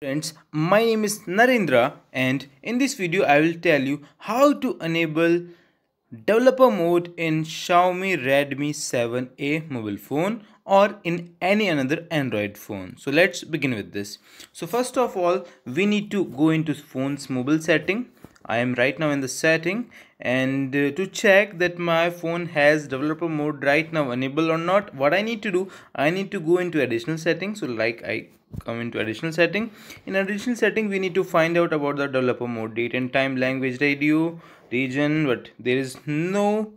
Friends, my name is Narendra and in this video I will tell you how to enable developer mode in Xiaomi Redmi 7A mobile phone or in any another Android phone. So let's begin with this. So first of all, we need to go into phone's mobile setting. I am right now in the setting, and to check that my phone has developer mode right now enabled or not, what I need to do, I need to go into additional settings. So like I come into additional setting. In additional setting, we need to find out about the developer mode, date and time, language, radio, region, but there is no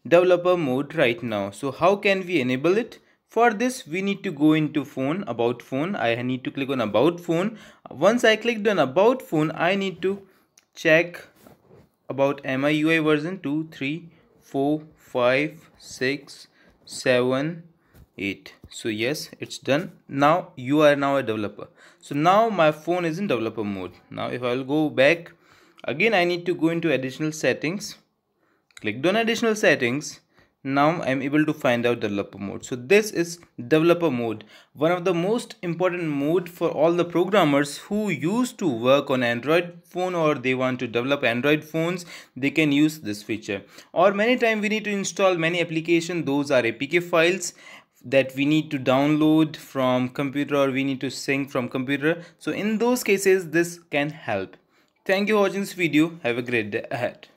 developer mode right now. So how can we enable it? For this, we need to go into phone, about phone. I need to click on about phone. Once I clicked on about phone, I need to check about MIUI version 2, 3, 4, 5, 6, 7, 8. So yes, it's done. Now you are now a developer. So now my phone is in developer mode. Now if I will go back again, I need to go into additional settings. Click on additional settings. Now I'm able to find out developer mode. So this is developer mode, one of the most important mode for all the programmers who used to work on Android phone or they want to develop Android phones. They can use this feature. Or many times we need to install many applications. Those are APK files that we need to download from computer or we need to sync from computer. So in those cases, this can help. Thank you for watching this video. Have a great day ahead.